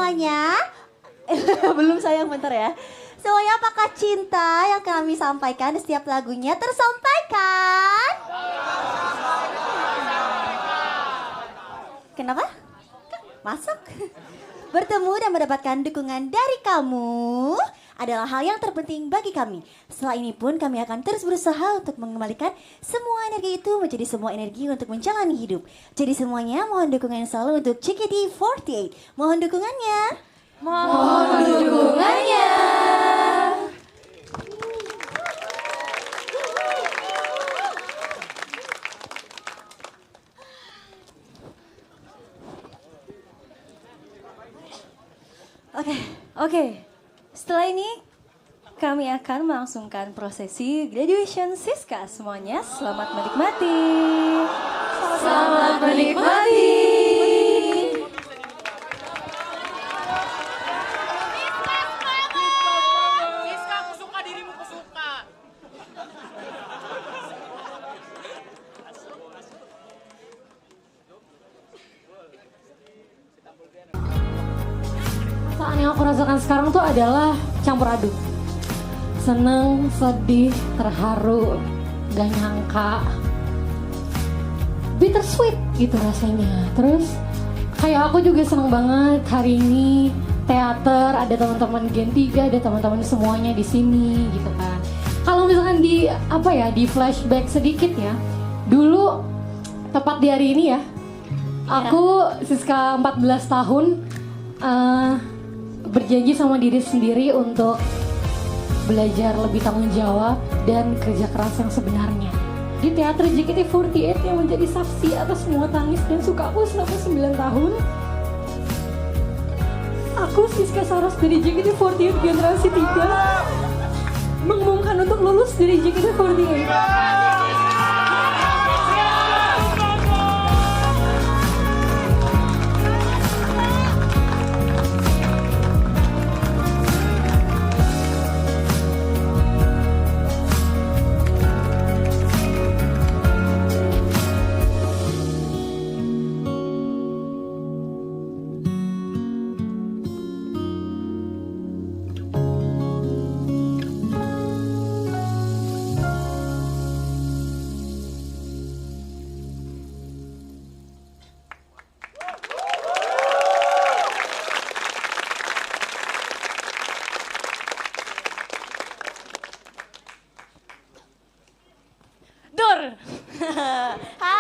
semuanya? Belum sayang bentar ya. Semuanya apakah cinta yang kami sampaikan di setiap lagunya tersampaikan? Kenapa? Masuk. Bertemu dan mendapatkan dukungan dari kamu adalah hal yang terpenting bagi kami. Setelah ini pun kami akan terus berusaha untuk mengembalikan semua energi itu menjadi semua energi untuk menjalani hidup. Jadi semuanya mohon dukungan selalu untuk JKT48. Mohon dukungannya. Mohon dukungannya. Oke. Setelah ini kami akan melangsungkan prosesi graduation Siska. Semuanya selamat menikmati. Selamat menikmati. Siska, aku suka dirimu, aku suka. Perasaan yang aku rasakan sekarang tuh adalah campur aduk. Seneng, sedih, terharu, gak nyangka. Bittersweet gitu rasanya. Terus kayak aku juga seneng banget hari ini teater, ada teman-teman Gen 3, ada teman-teman semuanya di sini gitu kan. Kalau misalkan di di flashback sedikit ya. Dulu tepat di hari ini ya. Aku Siska 14 tahun berjanji sama diri sendiri untuk belajar lebih tanggung jawab dan kerja keras yang sebenarnya. Di teater JKT48 yang menjadi saksi atas semua tangis dan suka aku selama 9 tahun. Aku Siska Saros dari JKT48 generasi 3 mengumumkan untuk lulus dari JKT48.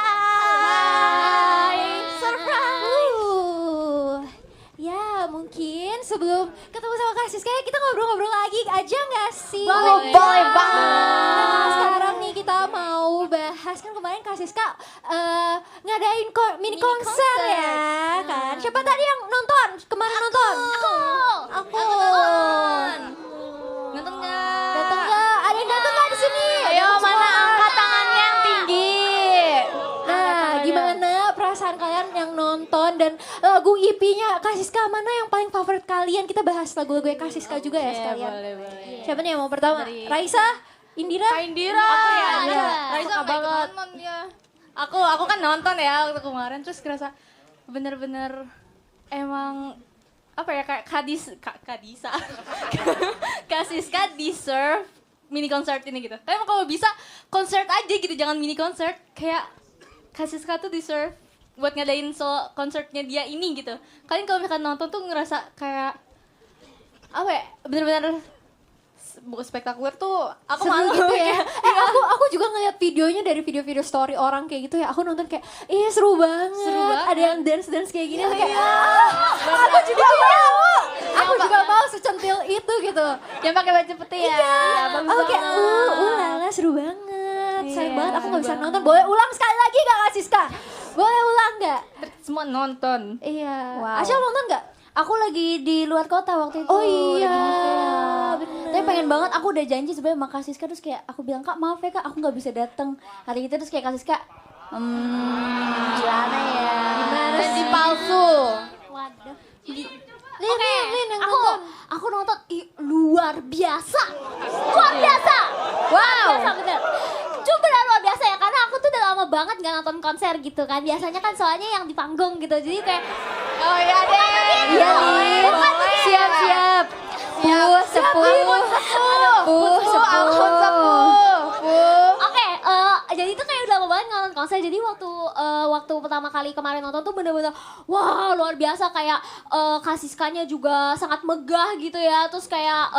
Hai. Surprise. Ya mungkin sebelum ketemu sama Kak Siska kita ngobrol-ngobrol lagi aja gak sih? Boleh banget. Nah, sekarang nih kita mau bahas kan kemarin Kak Siska ngadain mini konser ya kan? Siapa tadi yang nonton? Kemarin nonton? Aku. Nonton nggak? Datang nggak? Ada yang datang nggak di sini? Ayo mana angkat tangannya yang tinggi. Nah, gimana perasaan kalian yang nonton dan lagu EP-nya Kak Siska mana yang paling favorit kalian? Kita bahas lagu-lagu Kak Siska juga ya sekalian. Boleh. Siapa nih yang mau pertama? Dari- Raisa? Indira? Kak Indira. Aku ya. Raisa Suka nggak ikut banget. nonton ya. Aku kan nonton ya waktu kemarin terus kerasa bener-bener emang kayak Kadisa Kak Siska deserve mini concert ini gitu. Kayak kalau bisa concert aja gitu, jangan mini concert. Kayak Kak Siska tuh deserve buat ngadain konsernya dia ini gitu. Kalian kalau misalkan nonton tuh ngerasa kayak bener-bener spektakuler tuh aku malu gitu ya. kayak, Aku juga ngeliat videonya dari video-video story orang kayak gitu ya. Aku nonton kayak, seru banget. Seru banget. Ada yang dance kayak gini. Kayak, aku juga mau. Aku juga mau secentil itu gitu. yang pakai baju putih ya. Iya, bagus aku kayak, banget. lala seru banget. Sayang Iya, banget aku gak bisa banget. nonton. Boleh ulang sekali lagi gak Kak Siska? Boleh ulang gak? Semua nonton. Iya. Wow. Asyal nonton gak? Aku lagi di luar kota waktu itu. Oh iya, lagi ngefilm. bener. Tapi pengen banget, aku udah janji sebenarnya sama Kak Siska. Terus kayak aku bilang, Kak maaf ya Kak, aku gak bisa datang hari itu. Terus kayak Kak Siska, gimana ya? Gimana Janji sih? palsu. Waduh. Lin, yang Aku nonton. aku nonton luar biasa. Luar biasa. Wow. Biasa bener. Cuma benar luar biasa ya, karena aku tuh udah lama banget gak nonton konser gitu kan. Biasanya kan soalnya yang di panggung gitu. Jadi kayak Oh iya deh. Iya Lin. Siap. Sepuh. Oke, jadi itu kayak udah lama banget nonton konser. Jadi waktu pertama kali kemarin nonton tuh bener-bener wah luar biasa, kayak Kasiskanya juga sangat megah gitu ya. Terus kayak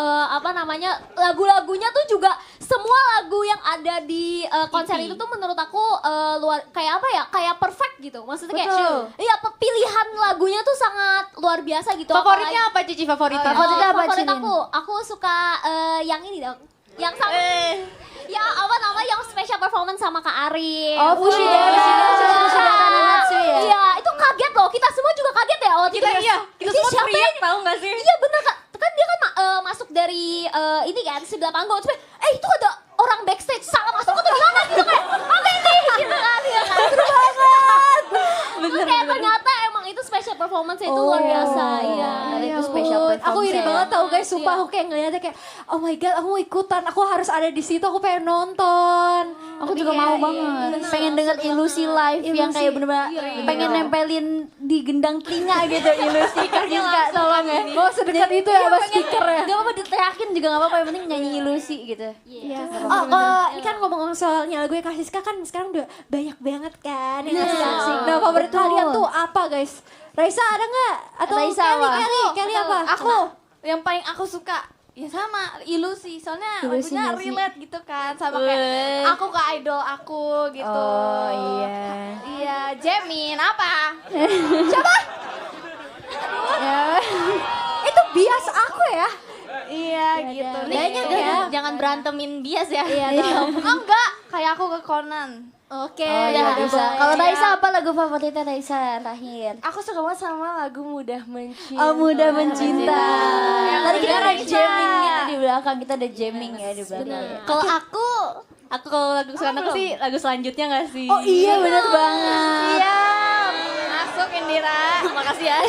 lagu-lagunya tuh juga semua lagu yang ada di konser itu tuh menurut aku luar kayak apa ya? Kayak perfect gitu. Maksudnya kayak iya pilihan lagunya tuh sangat luar biasa gitu. Favoritnya apa Cici favoritnya? Favorit aku suka yang ini dong. Yang sama ya apa nama yang special performance sama Kak Ari. Oh, Fushida Nanatsu ya. Iya, itu kaget loh. Kita semua juga kaget ya waktu Kita itu. semua Siapa teriak yang- tahu nggak sih? Iya bener kan dia kan masuk dari ini kan sebelah panggung. Terus itu ada orang backstage salah masuk atau gimana gitu kayak apa ini gitu kan. Iya kan. Seru banget. Terus kayak ternyata emang itu special performance itu luar biasa. Iya. Itu special performance. Aku iri ya. banget tau guys, sumpah aku kayak ngeliatnya kayak oh my god, aku mau ikutan, aku harus ada di situ, aku pengen nonton. Aku juga mau banget. Pengen denger ilusi live yang kayak bener-bener pengen nempelin di gendang telinga gitu ilusi Kasiska tolong ya. Mau sedekat itu ya sama speaker ya. Gak apa-apa diteriakin juga gak apa-apa, yang penting nyanyi ilusi gitu. Iya. Oh, kalau ini kan ngomong soalnya lagu Kasiska kan sekarang udah banyak banget kan yang asik-asik. Nah, favorit kalian tuh apa guys? Raisa ada nggak? Atau Raisa apa? Kelly apa? Aku yang paling aku suka ya sama ilusi, soalnya Ilusi lagunya nggak sih? relate gitu kan sama kayak aku ke idol aku gitu. Oh iya. Iya, Jamin apa? Itu bias aku ya. Iya gitu. Kayaknya jangan berantemin bias ya. Oh, enggak, kayak aku ke Conan. Oke, Ya ya bisa. Kalau Raisa apa lagu favoritnya Raisa terakhir? Aku suka banget sama lagu Mudah Mencinta. Oh, Mudah Mencinta. Tadi kita ada jamming gitu di belakang, kita ada jamming ya di belakang. Kalau aku kalau lagu kesukaan aku sih lagu selanjutnya nggak sih? Oh iya bener banget. Iya. Masuk Indira. Makasih ya.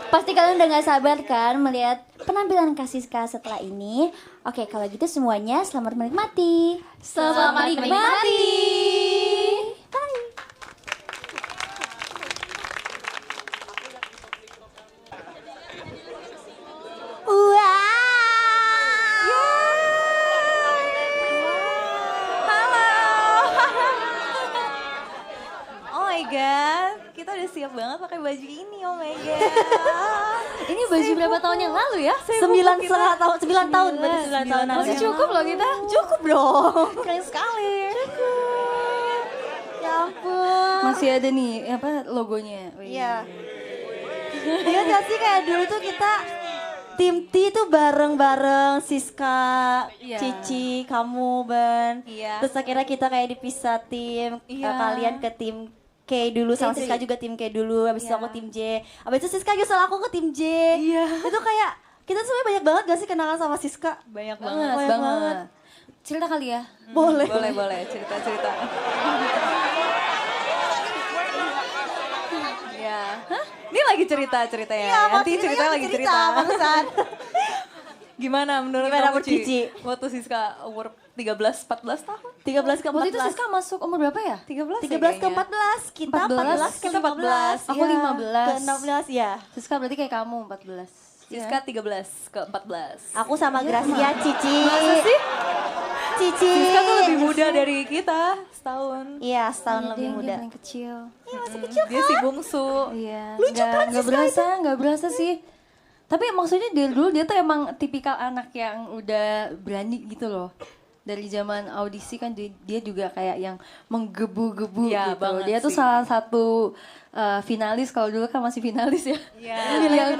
Pasti kalian udah gak sabar kan melihat penampilan Kasiska setelah ini. Oke, kalau gitu semuanya selamat menikmati. Selamat menikmati. Oh my god, kita udah siap banget pakai baju ini. Oh my god. Ini baju berapa tahun yang lalu ya? 9,5 tahun, 9 tahun, berarti 9 tahun. Masih cukup loh kita. Cukup dong. Keren sekali. Ya ampun. Masih ada nih apa logonya. Iya. Iya gak sih kayak dulu tuh kita tim T tuh bareng-bareng Siska, Cici, kamu, Ben. Terus akhirnya kita kayak dipisah tim. Kalian ke tim K dulu sama Siska juga tim K dulu. Habis itu aku tim J. Habis itu Siska nyusul aku ke tim J. Itu kayak kita sebenarnya banyak banget gak sih kenalan sama Siska? Banyak banget. Cerita kali ya? Boleh. Boleh, cerita. Ya. Hah? Ini lagi cerita ya. Iya, Nanti cerita lagi cerita. barusan. Gimana menurut Gimana kamu, menurut Cici? Waktu Siska umur 13-14 tahun? 13 ke 14. Waktu itu Siska masuk umur berapa ya? 13 13 ke 14. Kita 14 ke 15. Aku 15. Ke 16 ya. Siska berarti kayak kamu 14. Siska 13 ke 14. Aku sama Gracia, Cici. Masa sih? Cici. Siska tuh lebih muda dari kita setahun. Iya, setahun lebih muda. Yang kecil. Iya, masih kecil Dia si bungsu. Iya. Lucu kan Siska Nggak berasa sih. Tapi maksudnya dari dulu dia tuh emang tipikal anak yang udah berani gitu loh. Dari zaman audisi kan dia juga kayak yang menggebu-gebu Iya, gitu. banget Dia tuh sih. salah satu finalis, kalau dulu kan masih finalis ya. Iya. Yang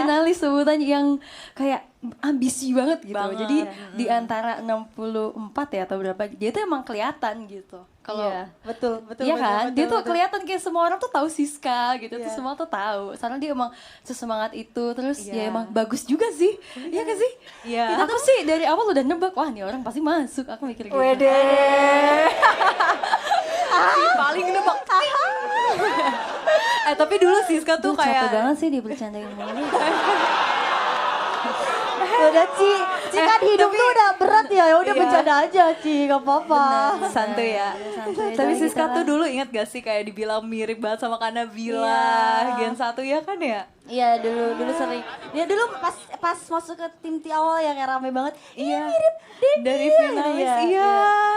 finalis sebutan yang kayak ambisi banget gitu. Banget. Jadi di antara 64 ya atau berapa, dia tuh emang kelihatan gitu. Kalau Iya. Betul, betul. Iya betul, kan, betul, dia tuh betul. kelihatan kayak semua orang tuh tahu Siska gitu, tuh Iya. semua tuh tahu. Soalnya dia emang sesemangat itu, terus Iya. ya emang bagus juga sih, iya kan sih? Iya. Aku sih dari awal udah nebak, wah nih orang pasti masuk, aku mikir gitu. Paling nebak. Tapi dulu Siska tuh Duh, capek kayak banget sih dia bercandain mulu. Udah Ci kan hidup tuh udah berat ya, udah bercanda aja Ci, gak apa-apa. Santuy ya. Tapi Siska tuh dulu ingat gak sih kayak dibilang mirip banget sama Kak Nabila, Gen 1 ya kan ya? Iya dulu sering. Ya dulu pas masuk ke tim awal yang rame banget. Iya. Mirip dari finalis,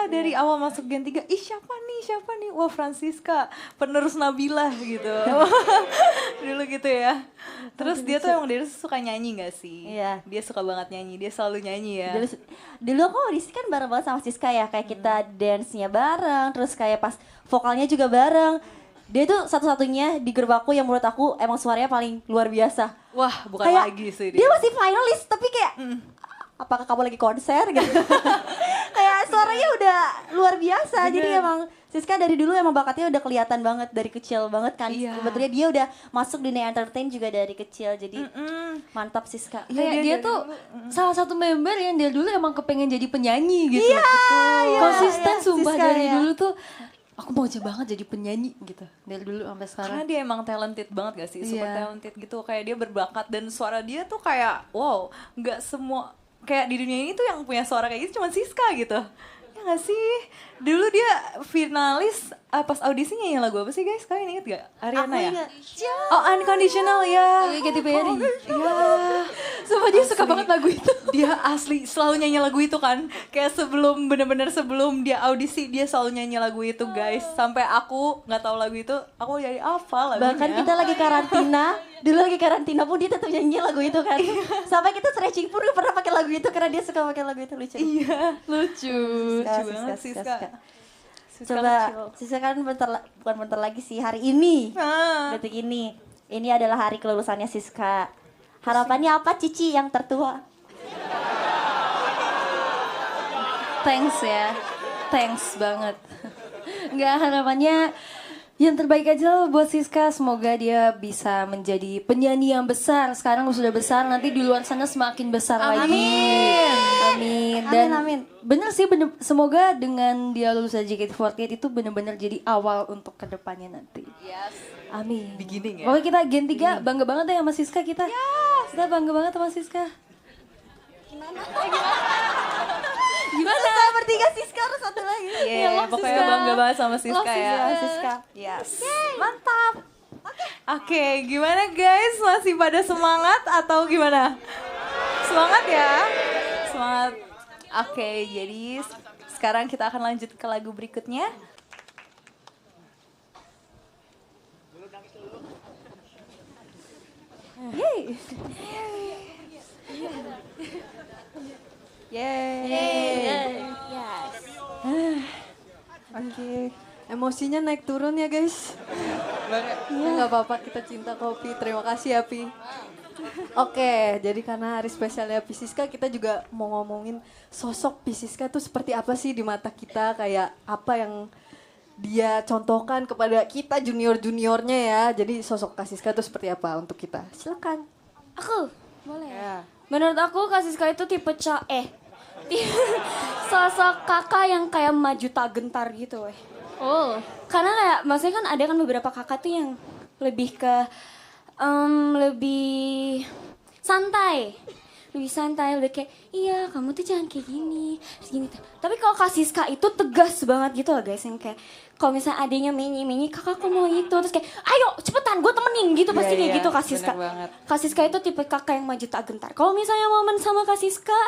dari awal masuk Gen 3. Ih siapa nih? Wah Francisca, penerus Nabila gitu. Dulu gitu ya. Terus dia tuh emang suka nyanyi gak sih? Iya. Dia suka banget nyanyi, dia selalu nyanyi ya. Dulu aku audisi kan bareng banget sama Siska ya, kayak kita dance-nya bareng, terus kayak pas vokalnya juga bareng. Dia tuh satu-satunya di grup aku yang menurut aku emang suaranya paling luar biasa. Wah, bukan kayak, lagi sih dia masih finalis tapi kayak apakah kamu lagi konser gitu. Kayak suaranya udah luar biasa. Jadi emang Siska dari dulu emang bakatnya udah kelihatan banget dari kecil banget kan. Sebetulnya dia udah masuk dunia entertain juga dari kecil. Jadi mantap Siska. Kayak dia tuh salah satu member yang dia dulu emang kepengen jadi penyanyi gitu. Iya, konsisten sumpah Siska, dari ya. dulu tuh. Aku mau aja banget jadi penyanyi gitu. Dari dulu sampai sekarang. Karena dia emang talented banget gak sih? Super talented gitu. Kayak dia berbakat dan suara dia tuh kayak wow, gak semua kayak di dunia ini tuh yang punya suara kayak gitu cuma Siska gitu. Ya gak sih? Dulu dia finalis pas audisi nyanyi lagu apa sih guys? Kalian inget gak? Ariana ya? Oh Unconditional ya. Katy Perry. Iya. Sumpah dia suka banget lagu itu. Dia asli selalu nyanyi lagu itu kan. Kayak bener-bener sebelum dia audisi dia selalu nyanyi lagu itu guys. Sampai aku gak tahu lagu itu, aku jadi hafal lagunya. Bahkan kita lagi karantina, dulu lagi karantina pun dia tetap nyanyi lagu itu kan. Sampai kita stretching pun dia pernah pakai lagu itu karena dia suka pakai lagu itu, lucu. Iya, lucu banget Siska. Coba Siska kan bukan bentar lagi sih, hari ini. Detik ini. Ini adalah hari kelulusannya Siska. Harapannya apa Cici yang tertua? Thanks ya. Thanks banget. Enggak, harapannya yang terbaik aja lah buat Siska. Semoga dia bisa menjadi penyanyi yang besar. Sekarang sudah besar, nanti di luar sana semakin besar lagi. Amin. Dan Amin. bener sih, semoga dengan dia lulus dari JKT48 itu bener-bener jadi awal untuk kedepannya nanti. Yes. Amin. Beginning ya. Pokoknya kita Gen 3 bangga banget ya sama Siska kita. Kita bangga banget sama Siska. Gimana? Kita bertiga Siska harus satu lagi. Iya, pokoknya bangga banget sama Siska ya. Siska. Yes. Mantap. Oke, gimana guys? Masih pada semangat atau gimana? Semangat ya? Semangat. Oke, jadi sekarang kita akan lanjut ke lagu berikutnya. Yeay. Yeay. Oke, emosinya naik turun ya guys. Ya nggak apa-apa, kita cinta kopi. Terima kasih ya Pi. Oke, jadi karena hari spesialnya Pi Siska, kita juga mau ngomongin sosok Pi Siska tuh seperti apa sih di mata kita, kayak apa yang dia contohkan kepada kita junior-juniornya ya. Jadi sosok Kak Siska tuh seperti apa untuk kita? Silakan. Aku boleh. Ya. Menurut aku Kak Siska itu tipe sosok kakak yang kayak maju tak gentar gitu weh. Oh, Karena kayak maksudnya kan ada kan beberapa kakak tuh yang lebih ke lebih santai. Lebih santai, lebih kayak iya kamu tuh jangan kayak gini, segini. Tapi kalau Kak Siska itu tegas banget gitu loh guys, yang kayak kalau misalnya adanya menyi kakak aku mau itu, terus kayak ayo cepetan gue temenin gitu, pasti kayak gitu Kak Siska. Kak Siska itu tipe kakak yang maju tak gentar. Kalau misalnya momen sama Kak Siska,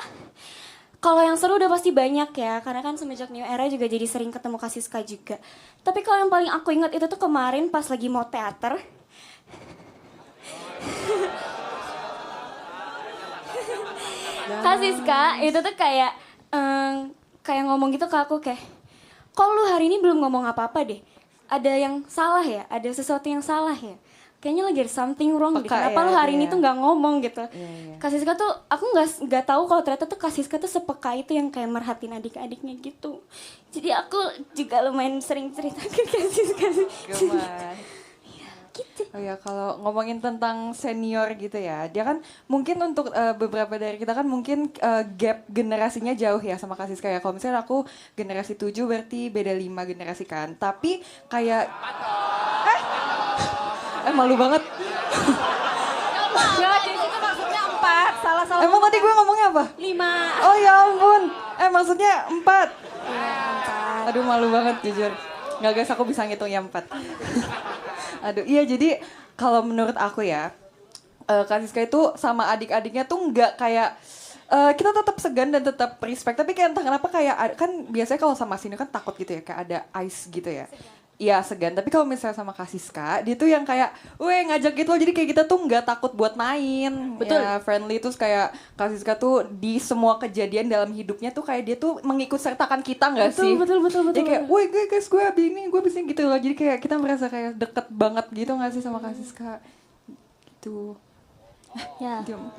kalau yang seru udah pasti banyak ya, karena kan semenjak New Era juga jadi sering ketemu Kak Siska juga. Tapi kalau yang paling aku ingat itu tuh kemarin pas lagi mau teater. Kak Siska itu tuh kayak ngomong gitu ke aku kayak, kok lu hari ini belum ngomong apa-apa deh? Ada yang salah ya? Ada sesuatu yang salah ya? Kayaknya lagi ada something wrong deh. Kenapa lu hari ini tuh nggak ngomong gitu? Kak Siska tuh aku nggak tahu kalau ternyata tuh Kak Siska tuh sepeka itu yang kayak merhatiin adik-adiknya gitu. Jadi aku juga lumayan sering cerita ke Kak Siska. Gitu. Oh ya, kalau ngomongin tentang senior gitu ya, dia kan mungkin untuk beberapa dari kita kan mungkin gap generasinya jauh ya sama Kak Siska ya. Kalau misalnya aku generasi 7 berarti beda 5 generasi kan. Tapi kayak malu banget. Ya, jadi itu maksudnya 4. Salah Emang tadi gue ngomongnya apa? 5. Oh ya ampun. Maksudnya 4. Aduh malu banget jujur. Nggak guys, aku bisa ngitung yang 4. Aduh iya, jadi kalau menurut aku ya, Kak Siska itu sama adik-adiknya tuh nggak kayak, kita tetap segan dan tetap respect. Tapi kayak entah kenapa kayak, kan biasanya kalau sama sini kan takut gitu ya, kayak ada ice gitu ya. Iya segan, tapi kalau misalnya sama Kak Siska, dia tuh yang kayak, ngajak gitu loh, jadi kayak kita tuh nggak takut buat main. Betul. Ya, friendly, terus kayak Kak Siska tuh di semua kejadian dalam hidupnya tuh kayak dia tuh mengikut sertakan kita nggak sih? Betul. Jadi kayak, guys, gue abis ini, gue abis ini gitu loh. Jadi kayak kita merasa kayak deket banget gitu nggak sih sama Kak Siska? Gitu. Ya. Diam.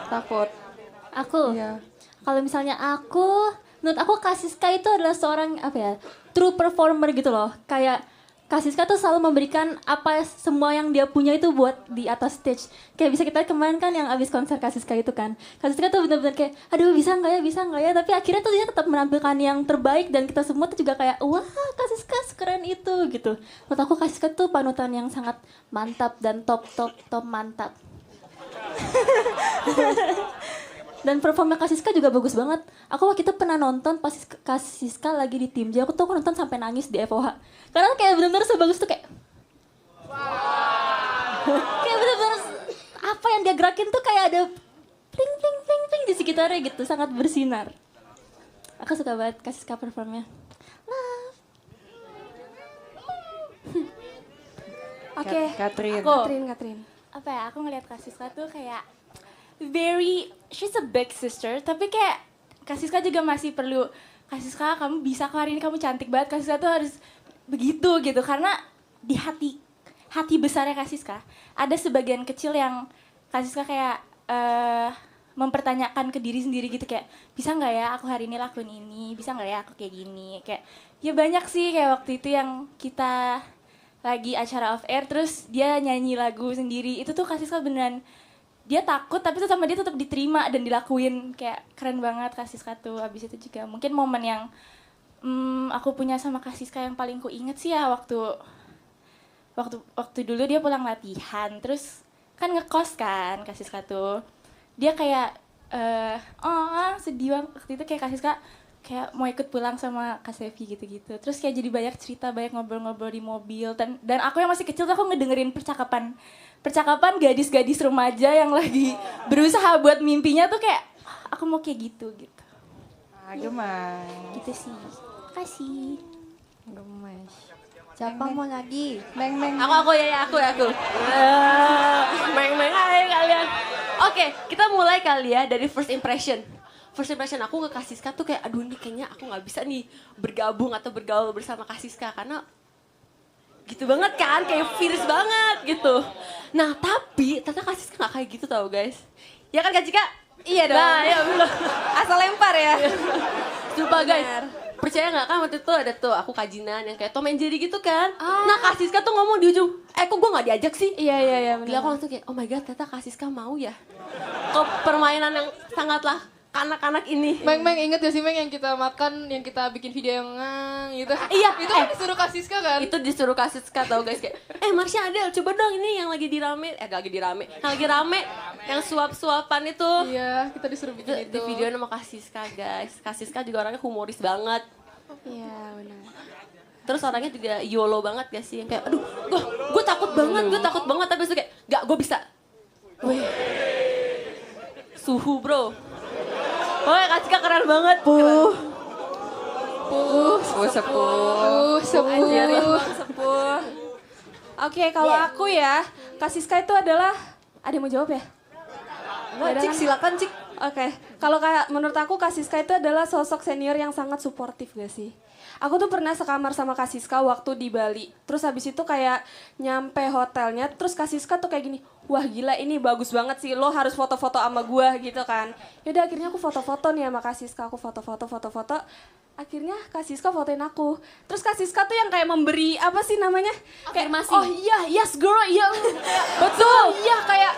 Takut. Aku. Iya. Kalau misalnya menurut aku Kak Siska itu adalah seorang true performer gitu loh. Kayak Kak Siska tuh selalu memberikan semua yang dia punya itu buat di atas stage. Kayak bisa kita kemarin kan yang abis konser Kak Siska itu kan. Kak Siska tuh bener-bener kayak, aduh bisa nggak ya. Tapi akhirnya tuh dia tetap menampilkan yang terbaik dan kita semua tuh juga kayak, wah Kak Siska sekeren itu gitu. Menurut aku Kak Siska tuh panutan yang sangat mantap dan top mantap. Dan performa Kak Siska juga bagus banget. Aku waktu itu pernah nonton pas Kak Siska lagi di tim J. Aku nonton sampai nangis di FOH. Karena kayak benar-benar sebagus tuh kayak kayak benar-benar apa yang dia gerakin tuh kayak ada pling di sekitarnya gitu, sangat bersinar. Aku suka banget Kak Siska performnya. Oke. Katrin. Katrin. Apa ya, aku ngeliat Kak Siska tuh kayak she's a big sister, tapi kayak Kak Siska juga masih perlu, Kak Siska kamu bisa kok hari ini, kamu cantik banget, Kak Siska tuh harus begitu gitu, karena di hati besarnya Kak Siska ada sebagian kecil yang Kak Siska kayak mempertanyakan ke diri sendiri gitu, kayak bisa nggak ya aku hari ini lakuin ini, bisa nggak ya aku kayak gini, kayak ya banyak sih. Kayak waktu itu yang kita lagi acara off air terus dia nyanyi lagu sendiri, itu tuh Kak Siska beneran dia takut tapi tuh sama dia tetap diterima dan dilakuin, kayak keren banget Kak Siska tuh. Abis itu juga mungkin momen yang aku punya sama Kak Siska yang paling ku inget sih ya waktu dulu dia pulang latihan terus kan ngekos kan Kak Siska tuh, dia kayak sedih banget waktu itu, kayak Kak Siska kayak mau ikut pulang sama Kak Sevi gitu-gitu, terus kayak jadi banyak cerita, banyak ngobrol-ngobrol di mobil, dan aku yang masih kecil tuh aku ngedengerin percakapan gadis-gadis remaja yang lagi berusaha buat mimpinya tuh, kayak aku mau kayak gitu. Gemes. Gitu sih. Makasih. Gemes. Siapa mau lagi? Meng. Aku ya. Meng hai kalian. Oke, kita mulai kali ya dari first impression. First impression aku ke Kak Siska tuh kayak, aduh ini kayaknya aku gak bisa nih bergabung atau bergaul bersama Kak Siska karena gitu banget kan, kayak fierce banget gitu. Nah tapi ternyata Kak Siska gak kayak gitu tau guys. Ya kan Kak Cika? Iya dong. Nah ya belum. Asal lempar ya. Sumpah guys. Percaya gak kan waktu itu ada tuh aku kajinan yang kayak Tom and Jerry gitu kan. Nah Kak Siska tuh ngomong di ujung, kok gue gak diajak sih? Iya. Gila aku langsung kayak, oh my god ternyata Kak Siska mau ya ke permainan yang sangatlah kanak-kanak ini. Meng, inget gak sih Meng yang kita makan, yang kita bikin video yang gitu? Iya. Itu kan disuruh Kak Siska kan? Itu disuruh Kak Siska tau guys, kayak Marsha Adel coba dong ini yang lagi rame yang suap-suapan itu. Iya, kita disuruh bikin itu. Di video sama Kak Siska guys. Kak Siska juga orangnya humoris banget. Iya benar. Terus orangnya juga YOLO banget gak sih, yang kayak aduh gue takut banget tapi itu kayak gak, gue bisa. Wih. Suhu bro. Oh Kak Siska keren banget. Sepuh. Oke, kalau aku ya, Kak Siska itu adalah, ada yang mau jawab ya? Cik, silakan Cik. Oke, kalau menurut aku Kak Siska itu adalah sosok senior yang sangat suportif gak sih? Aku tuh pernah sekamar sama Kak Siska waktu di Bali. Terus habis itu kayak nyampe hotelnya, terus Kak Siska tuh kayak gini, wah gila ini bagus banget sih, lo harus foto-foto sama gua gitu kan. Yaudah akhirnya aku foto-foto nih sama Kak Siska, aku foto-foto. Akhirnya Kak Siska fotoin aku. Terus Kak Siska tuh yang kayak memberi, apa sih namanya? Afirmasi. Kayak, oh iya, yes girl, iya. Betul, iya kayak,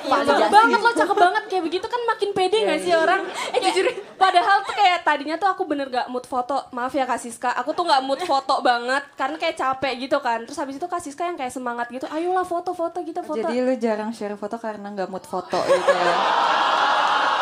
cakep banget. Kayak begitu kan makin pede gak sih orang? Jujur, padahal tuh kayak tadinya tuh aku bener gak mood foto. Maaf ya Kak Siska, aku tuh gak mood foto banget. Karena kayak capek gitu kan. Terus habis itu Kak Siska yang kayak semangat gitu, ayolah foto-foto gitu, foto. Jadi lu jarang share foto karena nggak mood foto gitu ya?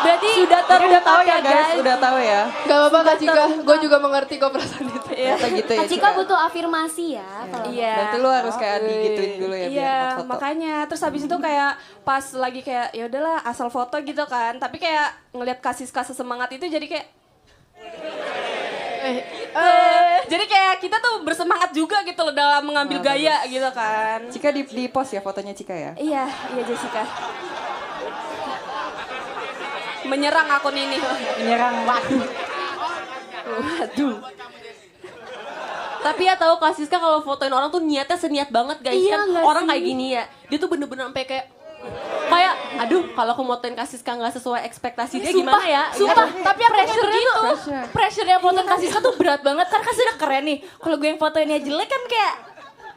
Berarti Udah tahu ya guys, udah tahu ya. Gak apa-apa Kak Cika, gue juga mengerti kok perasaan itu. Ternyata gitu ya. Kak Cika butuh afirmasi ya. kalau- Iya. Berarti lu harus kayak digituin dulu ya biar Iya, buat foto. makanya terus habis itu kayak pas lagi kayak ya udahlah asal foto gitu kan. Tapi kayak ngelihat Kasiska sesemangat itu jadi kayak jadi kayak kita tuh bersemangat juga gitu loh dalam mengambil gaya gitu kan. Cika di post ya fotonya Cika ya. Iya Jessica. Menyerang akun ini. Menyerang waduh. Tapi ya tahu Kak Siska kalau fotoin orang tuh niatnya seniat banget guys. Iya, Kan nggak orang sih? kayak gini ya. Dia tuh bener-bener sampai kayak aduh kalau aku motoin Kak Siska nggak sesuai ekspektasi dia gimana ya? Sumpah, Gitu. tapi pressure-nya tuh, pressure-nya fotoin Kak Siska tuh berat banget. Karena Kak Siska keren nih. Kalau gue yang fotoinnya jelek kan kayak,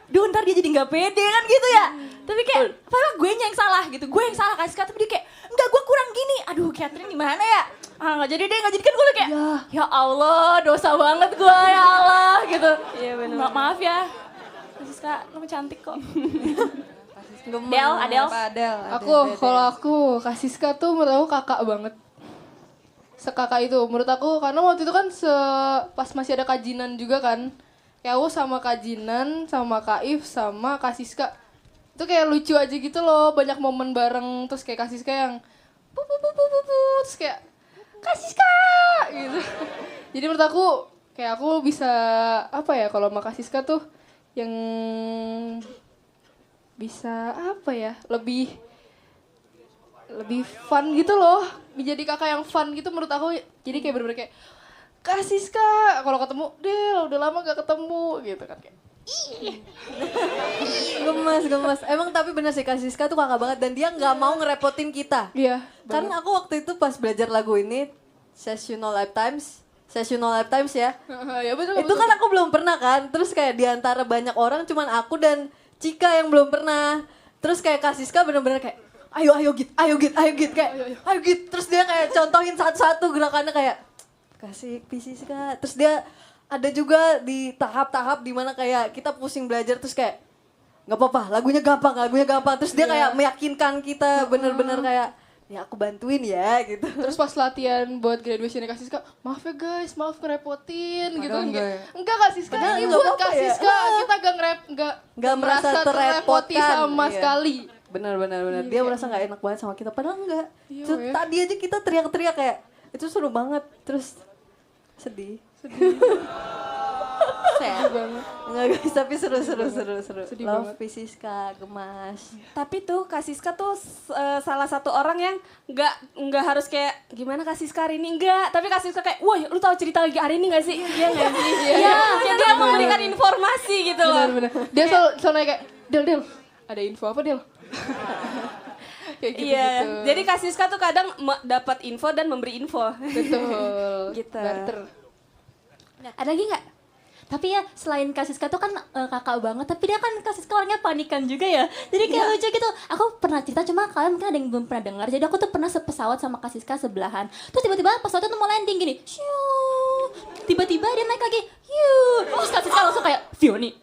duh ntar dia jadi gak pede kan gitu ya. Tapi kayak, padahal gue yang salah gitu. Gue yang salah Kak Siska, tapi dia kayak, enggak gue kurang gini. Aduh Catherine gimana ya? Gak jadi deh, gak jadi kan gue kayak, ya Allah dosa banget gue ya Allah gitu. Iya benar. Maaf ya, Kak Siska, lu cantik kok. Adel. Kalau aku Kasiska tuh menurut aku kakak banget. Sekakak itu menurut aku karena waktu itu kan pas masih ada kajinan juga kan. Kayak aku sama kajinan, sama Kaif, sama Kasiska. Itu kayak lucu aja gitu loh, banyak momen bareng terus kayak Kasiska yang terus kayak Kasiska gitu. Jadi menurut aku kayak aku bisa apa ya kalau sama Kasiska tuh yang bisa apa ya lebih fun gitu loh, menjadi kakak yang fun gitu menurut aku. Jadi kayak bener-bener kayak Kak Siska kalau ketemu Del udah lama gak ketemu gitu kan kayak Gemes. Emang tapi bener sih Kak Siska tuh kakak banget dan dia nggak mau ngerepotin kita. iya Karena aku waktu itu pas belajar lagu ini Sessional Lifetimes ya. ya betul Itu kan aku belum pernah kan. Terus kayak diantara banyak orang cuman aku dan Cika yang belum pernah. Terus kayak Kak Siska bener-bener kayak ayo git kayak ayo git. Terus dia kayak contohin satu-satu gerakannya kayak kasih Siska. Terus dia ada juga di tahap-tahap dimana kayak kita pusing belajar terus kayak nggak apa-apa lagunya gampang. Terus dia kayak meyakinkan kita bener-bener kayak ya aku bantuin ya gitu. Terus pas latihan buat graduationnya Kak Siska, maaf ya guys, maaf ngerepotin gitu. Enggak Kak Siska, Padahal ini nggak buat apa-apa Kak ya. Siska, kita Nggak merasa terrepoti terrepotkan. sama Iya. sekali. Benar. Dia merasa nggak enak banget sama kita, padahal enggak. Terus weh. tadi aja kita teriak-teriak kayak itu seru banget. Terus sedih. Enggak guys, tapi seru. Love Siska, gemas. Tapi tuh Kak Siska tuh salah satu orang yang nggak harus kayak gimana Kak Siska hari ini enggak, tapi Kak Siska kayak wah lu tahu cerita lagi hari ini nggak sih? Iya nggak sih? Iya. Kayak dia memberikan informasi gitu loh. Benar. Dia selalu nanya kayak Del, ada info apa Del? Kayak gitu. Iya. Jadi Kak Siska tuh kadang dapat info dan memberi info. Betul. Gitu. Barter. Ada lagi nggak? Tapi ya selain Kak Siska tuh kan kakak banget, tapi dia kan Kak Siska orangnya panikan juga ya. Jadi kayak lucu gitu. Aku pernah cerita cuma kalian mungkin ada yang belum pernah dengar. Jadi aku tuh pernah sepesawat sama Kak Siska sebelahan. Terus tiba-tiba pesawatnya tuh mau landing gini. Shoo. Tiba-tiba dia naik lagi. Yuh. Terus Kak Siska langsung kayak Fioni.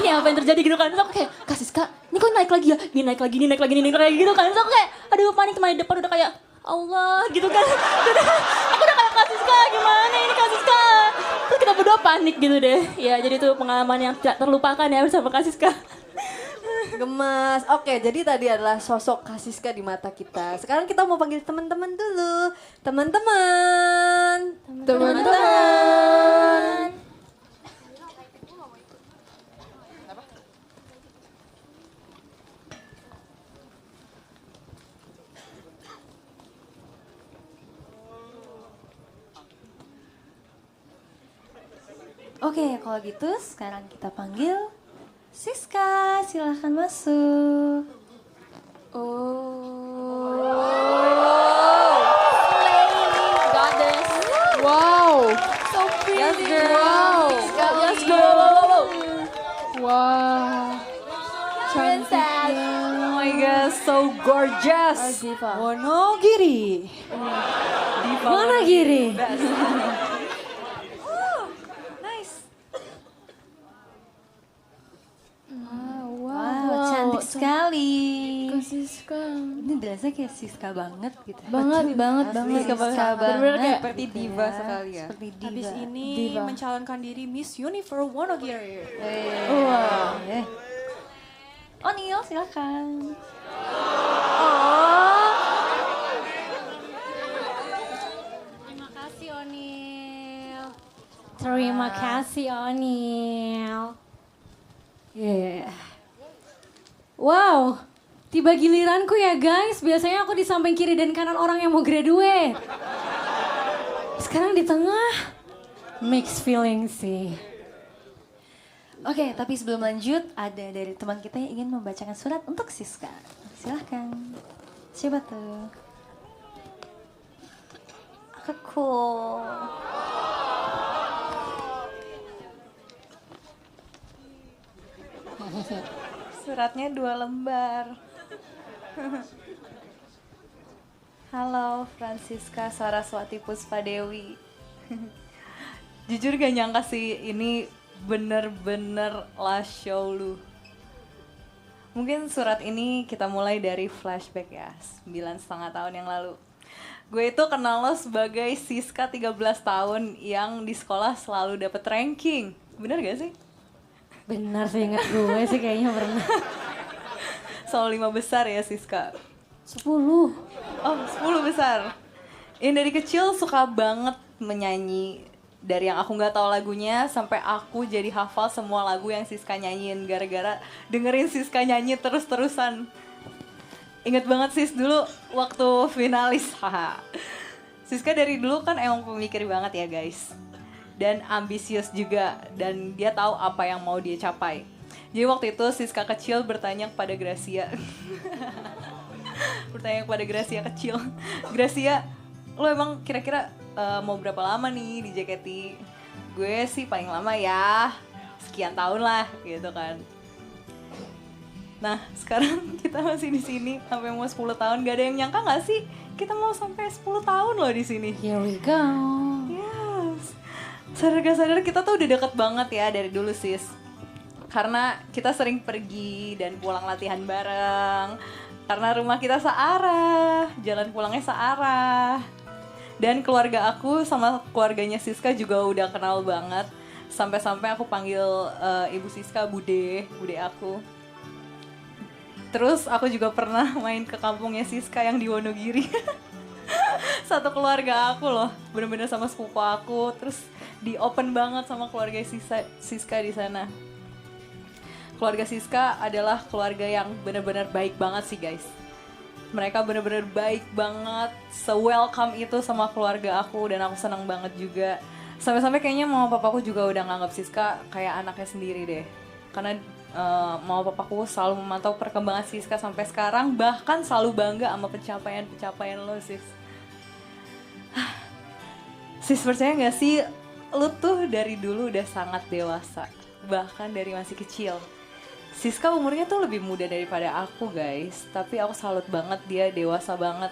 Ini apa yang terjadi gitu kan? Terus aku kayak Kak Siska, ini kok naik lagi ya? Ini naik lagi gitu kan. Terus aku kayak aduh panik sama di depan udah kayak Allah gitu kan. Aku udah kayak Kak Siska gimana ini Kak Siska. Terus kita berdua panik gitu deh. Ya jadi itu pengalaman yang tidak terlupakan ya bersama Kak Siska. Gemas. Oke, jadi tadi adalah sosok Kak Siska di mata kita. Sekarang kita mau panggil teman-teman dulu. Teman-teman. Oke, kalau gitu sekarang kita panggil Siska, silahkan masuk. Wow. Yes, girl. Let's go. Wow. Oh my god, so gorgeous. Wonogiri. Wonogiri. Wow, cantik sekali. Siska. Ini dressnya kayak Siska banget gitu. Banget. Siska banget. Bener-bener kayak Seperti diva sekali ya. Seperti diva. Habis ini Diva. mencalonkan diri Miss Universe Wonogiri. Wah. Neil silakan. Terima kasih Onil. Terima kasih Onil. Yeah. Wow, tiba giliranku ya guys. Biasanya aku di samping kiri dan kanan orang yang mau graduate. Sekarang di tengah. Mixed feeling sih. Oke, tapi sebelum lanjut, ada dari teman kita yang ingin membacakan surat untuk Siska. Silahkan. Siapa tuh? Aku. Suratnya 2 lembar. Halo Francisca Saraswati Puspadewi. Jujur gak nyangka sih ini bener-bener last show lu. Mungkin surat ini kita mulai dari flashback ya, 9,5 tahun yang lalu. Gue itu kenal lo sebagai Siska 13 tahun yang di sekolah selalu dapet ranking. Bener gak sih? Benar sih, ingat gue sih kayaknya pernah. Selalu 5 besar ya Siska. 10. Oh 10 besar. Yang dari kecil suka banget menyanyi. Dari yang aku nggak tahu lagunya sampai aku jadi hafal semua lagu yang Siska nyanyiin gara-gara dengerin Siska nyanyi terus-terusan. Ingat banget Sis dulu waktu finalis. Siska dari dulu kan emang pemikir banget ya guys. Dan ambisius juga, dan dia tahu apa yang mau dia capai. Jadi waktu itu Siska kecil bertanya kepada Gracia. Bertanya kepada Gracia kecil. Gracia, lo emang kira-kira mau berapa lama nih di JKT? Gue sih paling lama ya sekian tahun lah gitu kan. Nah sekarang kita masih di sini sampai mau 10 tahun. Gak ada yang nyangka gak sih kita mau sampai 10 tahun loh di sini. Here we go. Yes. Sadar gak sadar kita tuh udah deket banget ya dari dulu sis. Karena kita sering pergi dan pulang latihan bareng. Karena rumah kita searah, jalan pulangnya searah. Dan keluarga aku sama keluarganya Siska juga udah kenal banget. Sampai-sampai aku panggil ibu Siska Bude aku. Terus aku juga pernah main ke kampungnya Siska yang di Wonogiri. Satu keluarga aku loh, bener-bener sama sepupu aku. Terus di open banget sama keluarga Siska di sana. Keluarga Siska adalah keluarga yang bener-bener baik banget sih guys. Mereka bener-bener baik banget, se-welcome itu sama keluarga aku dan aku senang banget juga. Sampai-sampai kayaknya mama papaku juga udah nganggap Siska kayak anaknya sendiri deh. Karena mama papaku selalu memantau perkembangan Siska sampai sekarang, bahkan selalu bangga sama pencapaian lo sis. Sis percaya gak sih, lo tuh dari dulu udah sangat dewasa, bahkan dari masih kecil. Siska umurnya tuh lebih muda daripada aku guys, tapi aku salut banget dia dewasa banget.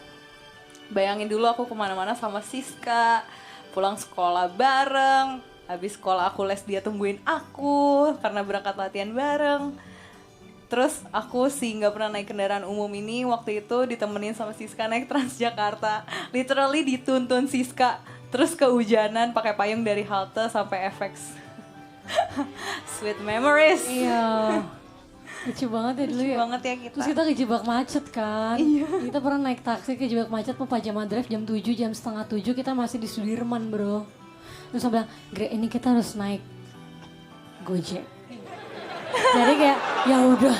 Bayangin dulu aku kemana-mana sama Siska, pulang sekolah bareng, habis sekolah aku les dia tungguin aku karena berangkat latihan bareng. Terus aku sih nggak pernah naik kendaraan umum ini, waktu itu ditemenin sama Siska naik Transjakarta. Literally dituntun Siska, terus kehujanan pakai payung dari halte sampai FX. Sweet memories. Iya. Lucu banget ya dulu ya. Lucu banget ya kita. Terus kita kejebak macet kan. Iya. Kita pernah naik taksi kejebak macet mau Pajama Drive jam 7, jam setengah 7 kita masih di Sudirman bro. Terus saya bilang, Gre ini kita harus naik Gojek. Jadi kayak ya udah.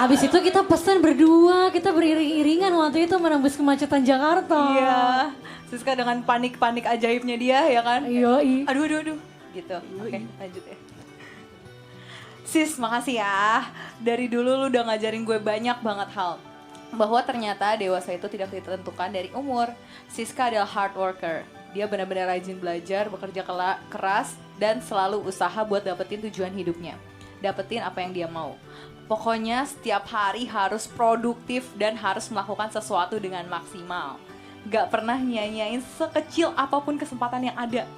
Abis itu kita pesan berdua, kita beriring-iringan waktu itu menembus kemacetan Jakarta. Iya. Siska dengan panik-panik ajaibnya dia ya kan. Iya. Aduh. Gitu. Oke, lanjut ya. Sis, makasih ya. Dari dulu lu udah ngajarin gue banyak banget hal. Bahwa ternyata dewasa itu tidak ditentukan dari umur. Siska adalah hard worker. Dia benar-benar rajin belajar, bekerja keras, dan selalu usaha buat dapetin tujuan hidupnya. Dapetin apa yang dia mau. Pokoknya setiap hari harus produktif dan harus melakukan sesuatu dengan maksimal. Gak pernah nyanyain sekecil apapun kesempatan yang ada.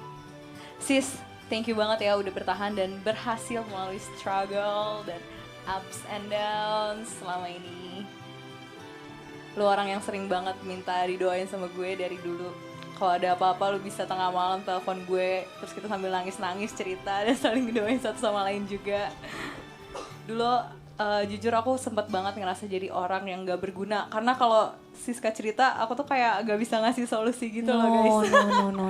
Sis, thank you banget ya udah bertahan dan berhasil melalui struggle dan ups and downs selama ini. Lu orang yang sering banget minta didoain sama gue dari dulu. Kalau ada apa-apa lu bisa tengah malam telepon gue, terus kita sambil nangis-nangis cerita dan saling doain satu sama lain juga. Dulu jujur aku sempet banget ngerasa jadi orang yang gak berguna. Karena kalau Siska cerita, aku tuh kayak gak bisa ngasih solusi gitu loh guys. No.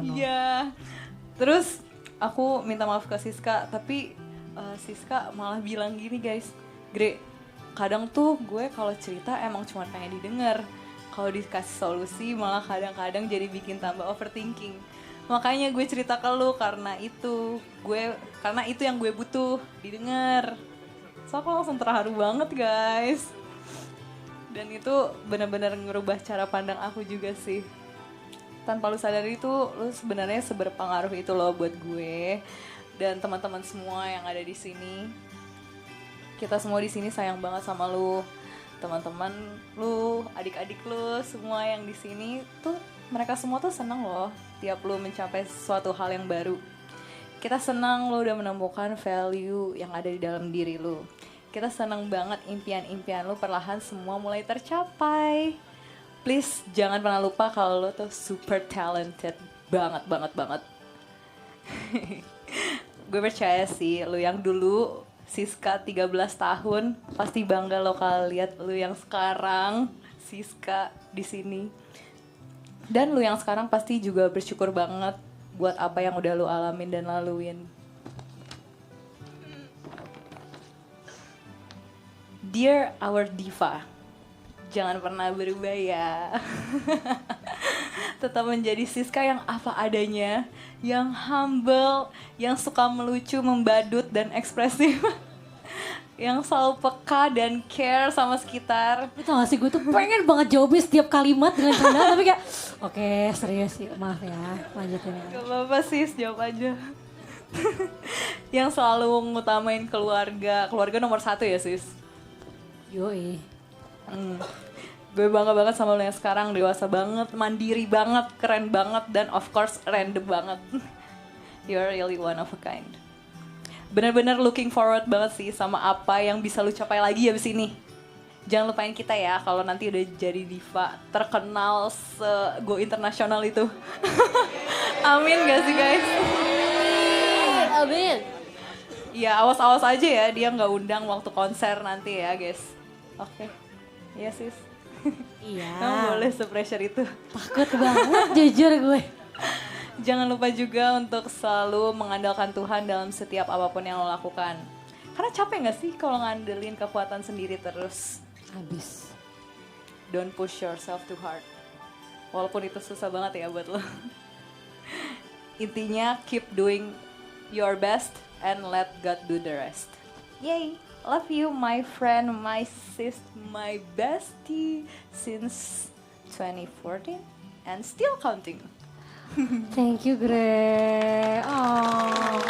Iya. Terus aku minta maaf ke Siska, tapi Siska malah bilang gini guys, Gre, kadang tuh gue kalau cerita emang cuma pengen didengar. Kalau dikasih solusi malah kadang-kadang jadi bikin tambah overthinking. Makanya gue cerita ke lu karena itu yang gue butuh didengar. So aku langsung terharu banget guys. Dan itu benar-benar ngerubah cara pandang aku juga sih. Tanpa lu sadari itu lu sebenarnya seberpengaruh itu loh buat gue dan teman-teman semua yang ada di sini. Kita semua di sini sayang banget sama lu. Teman-teman lu, adik-adik lu, semua yang di sini tuh mereka semua tuh senang loh tiap lu mencapai suatu hal yang baru. Kita senang lu udah menemukan value yang ada di dalam diri lu. Kita senang banget impian-impian lu perlahan semua mulai tercapai. Please jangan pernah lupa kalau lu tuh super talented banget. Gue percaya sih lu yang dulu Siska 13 tahun pasti bangga lo kalau lihat lu yang sekarang Siska di sini. Dan lu yang sekarang pasti juga bersyukur banget buat apa yang udah lu alamin dan laluin. Dear our diva, jangan pernah berubah ya. Tetap menjadi Siska yang apa adanya, yang humble, yang suka melucu, membadut, dan ekspresif. Yang selalu peka dan care sama sekitar. Lu tau gak sih, gue tuh pengen banget jawabin setiap kalimat dengan canda, tapi kayak oke, serius sih, maaf ya, lanjutin ya. Gak apa-apa sis, jawab aja. Yang selalu ngutamain keluarga nomor 1 ya sis. Yoi. Gue bangga banget sama lo yang sekarang, dewasa banget, mandiri banget, keren banget, dan of course random banget. You're really one of a kind. Bener-bener looking forward banget sih sama apa yang bisa lu capai lagi abis ini. Jangan lupain kita ya kalau nanti udah jadi diva terkenal se-go internasional itu. Amin gak sih guys? Amin. Ya awas-awas aja ya dia gak undang waktu konser nanti ya guys. Oke. Iya sis. Iya. Kamu boleh se-pressure itu. Takut banget jujur gue. Jangan lupa juga untuk selalu mengandalkan Tuhan dalam setiap apapun yang lo lakukan. Karena capek gak sih kalau ngandelin kekuatan sendiri terus? Habis. Don't push yourself too hard. Walaupun itu susah banget ya buat lo. Intinya keep doing your best and let God do the rest. Yay! Love you my friend, my sis, my bestie since 2014 and still counting. Thank you Gre. Oh.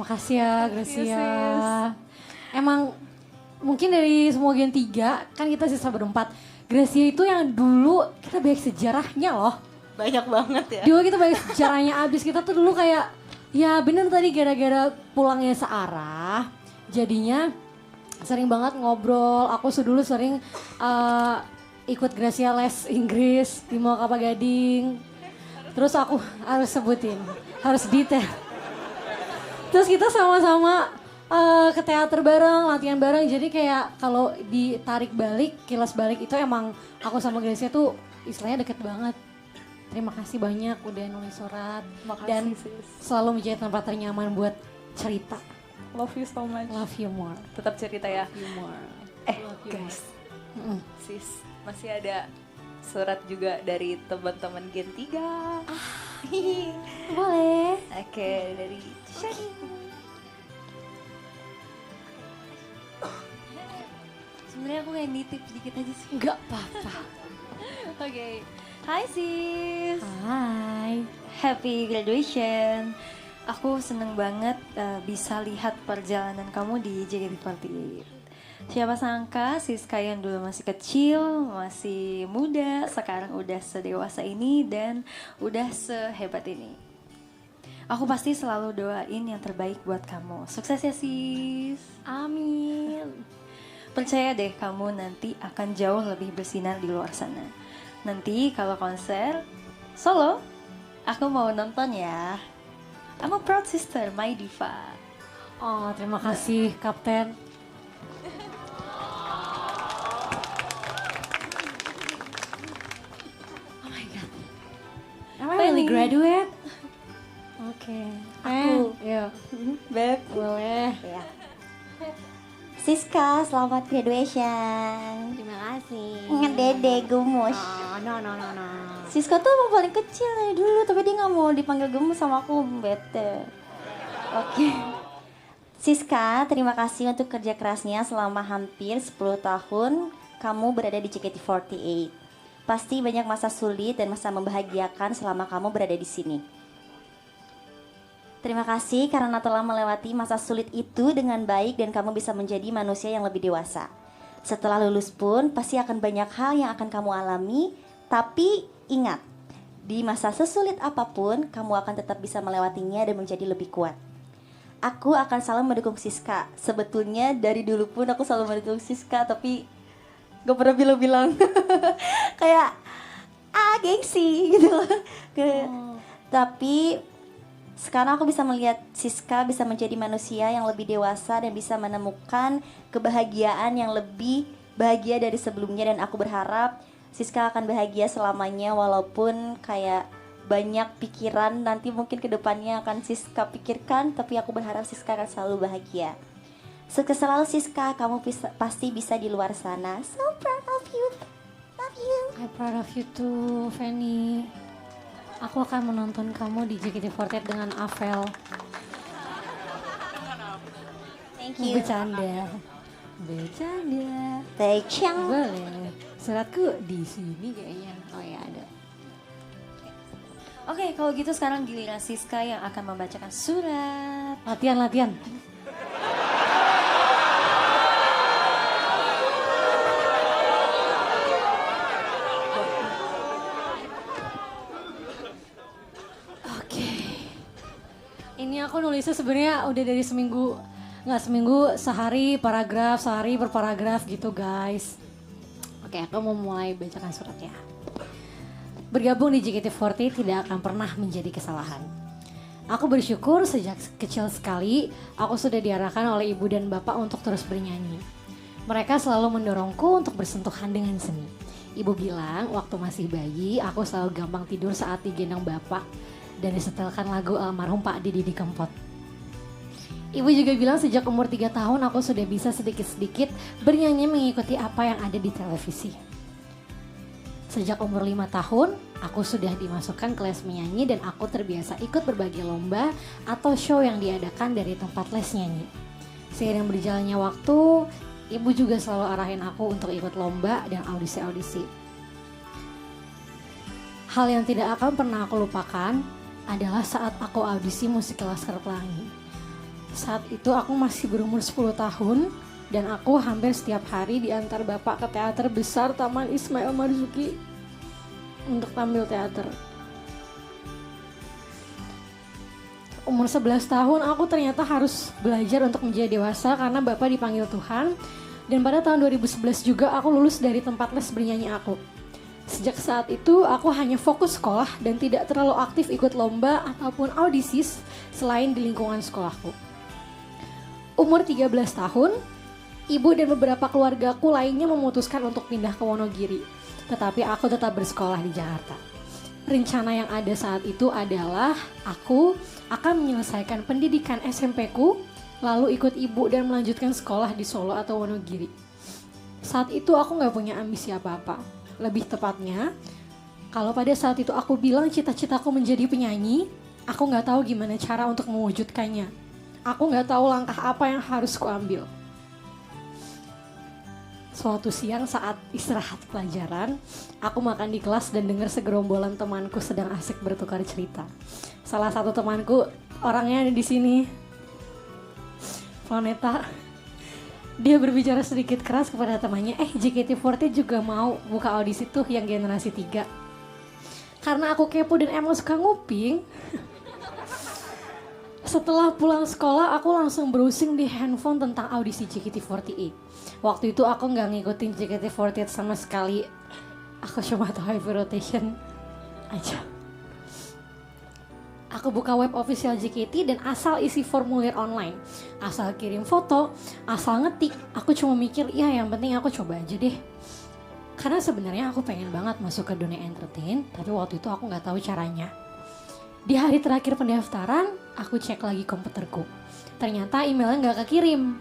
Makasih ya Gracia. Emang mungkin dari semua Gen 3 kan kita sisa berempat. Gracia itu yang dulu kita banyak sejarahnya loh. Banyak banget ya. Dulu kita banyak sejarahnya abis kita tuh dulu kayak ya bener tadi gara-gara pulangnya searah. Jadinya sering banget ngobrol. Aku dulu sering ikut Gracia les Inggris di Mall Kelapa Gading. Terus aku harus sebutin, harus detail. Terus kita sama-sama ke teater bareng, latihan bareng. Jadi kayak kalau ditarik balik, kilas balik itu emang aku sama Gracia tuh istilahnya deket banget. Terima kasih banyak udah nulis surat. Makasih, dan sis. selalu menjadi tempat ternyaman buat cerita. Love you so much. Love you more. Tetap cerita ya. Love you more. Guys. Sis, masih ada surat juga dari teman-teman Gen 3. Boleh. Oke, dari Shani. Sebenarnya aku kayak nitip sedikit aja sih. Enggak apa-apa. Oke. Hai sis. Hai. Happy graduation. Aku seneng banget bisa lihat perjalanan kamu di JKT48. Siapa sangka Siska yang dulu masih kecil, masih muda, sekarang udah sedewasa ini dan udah sehebat ini. Aku pasti selalu doain yang terbaik buat kamu. Sukses ya sis. Amin. Percaya deh kamu nanti akan jauh lebih bersinar di luar sana. Nanti kalau konser solo, aku mau nonton ya. I'm a proud sister, my diva. Oh, terima kasih Kapten. Oh my god. Am I really graduate? Oke. Aku. Ya. Beb. Boleh. Ya. Siska, selamat graduation. Terima kasih. Ngedede gemus. No. Siska tuh emang paling kecil dari dulu, tapi dia nggak mau dipanggil gemus sama aku, bete. Oke. Siska, terima kasih untuk kerja kerasnya selama hampir 10 tahun kamu berada di JKT48. Pasti banyak masa sulit dan masa membahagiakan selama kamu berada di sini. Terima kasih karena telah melewati masa sulit itu dengan baik dan kamu bisa menjadi manusia yang lebih dewasa. Setelah lulus pun pasti akan banyak hal yang akan kamu alami, tapi ingat, di masa sesulit apapun kamu akan tetap bisa melewatinya dan menjadi lebih kuat. Aku akan selalu mendukung Siska. Sebetulnya dari dulu pun aku selalu mendukung Siska, tapi gak pernah bilang-bilang. Kayak, gengsi gitu. Tapi sekarang aku bisa melihat Siska bisa menjadi manusia yang lebih dewasa dan bisa menemukan kebahagiaan yang lebih bahagia dari sebelumnya. Dan aku berharap Siska akan bahagia selamanya walaupun kayak banyak pikiran nanti mungkin kedepannya akan Siska pikirkan, tapi aku berharap Siska akan selalu bahagia. Sukses selalu Siska, kamu pasti bisa di luar sana. So proud of you, love you. I'm proud of you too, Fanny. Aku akan menonton kamu di JKT48 dengan Avel. Thank you. Bercanda. Becang. Boleh. Suratku di sini kayaknya. Oh ya ada. Oke, kalau gitu sekarang giliran Siska yang akan membacakan surat. Latihan. Oke. Ini aku nulisnya sebenarnya udah dari seminggu. Nggak seminggu, sehari per paragraf gitu guys. Oke, aku mau mulai bacakan suratnya. Bergabung di JKT48 tidak akan pernah menjadi kesalahan. Aku bersyukur sejak kecil sekali aku sudah diarahkan oleh ibu dan bapak untuk terus bernyanyi. Mereka selalu mendorongku untuk bersentuhan dengan seni. Ibu bilang waktu masih bayi aku selalu gampang tidur saat digendong bapak dan disetelkan lagu almarhum Pak Didi Kempot. Ibu juga bilang sejak umur 3 tahun aku sudah bisa sedikit-sedikit bernyanyi mengikuti apa yang ada di televisi. Sejak umur 5 tahun, aku sudah dimasukkan kelas menyanyi dan aku terbiasa ikut berbagai lomba atau show yang diadakan dari tempat les nyanyi. Seiring berjalannya waktu, ibu juga selalu arahin aku untuk ikut lomba dan audisi-audisi. Hal yang tidak akan pernah aku lupakan adalah saat aku audisi musik Laskar Pelangi. Saat itu aku masih berumur 10 tahun dan aku hampir setiap hari diantar bapak ke teater besar Taman Ismail Marzuki untuk tampil teater. Umur 11 tahun aku ternyata harus belajar untuk menjadi dewasa karena bapak dipanggil Tuhan. Dan pada tahun 2011 juga aku lulus dari tempat les bernyanyi aku. Sejak saat itu aku hanya fokus sekolah dan tidak terlalu aktif ikut lomba ataupun audisi selain di lingkungan sekolahku. Umur 13 tahun, ibu dan beberapa keluargaku lainnya memutuskan untuk pindah ke Wonogiri. Tetapi aku tetap bersekolah di Jakarta. Rencana yang ada saat itu adalah aku akan menyelesaikan pendidikan SMP-ku, lalu ikut ibu dan melanjutkan sekolah di Solo atau Wonogiri. Saat itu aku gak punya ambisi apa-apa. Lebih tepatnya, kalau pada saat itu aku bilang cita-citaku menjadi penyanyi, aku gak tahu gimana cara untuk mewujudkannya. Aku gak tahu langkah apa yang harus kuambil. Suatu siang saat istirahat pelajaran, aku makan di kelas dan dengar segerombolan temanku sedang asik bertukar cerita. Salah satu temanku, orangnya ada di sini, Planeta. Dia berbicara sedikit keras kepada temannya, JKT48 juga mau buka audisi tuh yang generasi 3. Karena aku kepo dan emang suka nguping, Setelah pulang sekolah, aku langsung browsing di handphone tentang audisi JKT48. Waktu itu aku nggak ngikutin JKT48 sama sekali. Aku cuma tahu Heavy Rotation aja. Aku buka web official JKT dan asal isi formulir online. Asal kirim foto, asal ngetik. Aku cuma mikir, ya yang penting aku coba aja deh. Karena sebenarnya aku pengen banget masuk ke dunia entertain, tapi waktu itu aku nggak tahu caranya. Di hari terakhir pendaftaran, aku cek lagi komputerku. Ternyata emailnya nggak kekirim.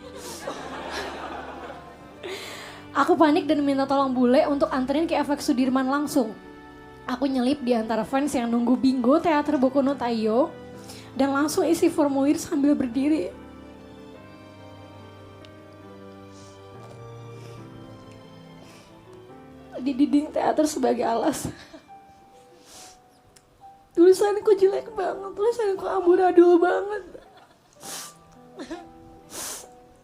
Aku panik dan minta tolong bule untuk anterin ke FX Sudirman langsung. Aku nyelip di antara fans yang nunggu bingo teater Boku no Taiyo dan langsung isi formulir sambil berdiri. Di dinding teater sebagai alas. Tulisanku jelek banget, tulisanku amburadul banget.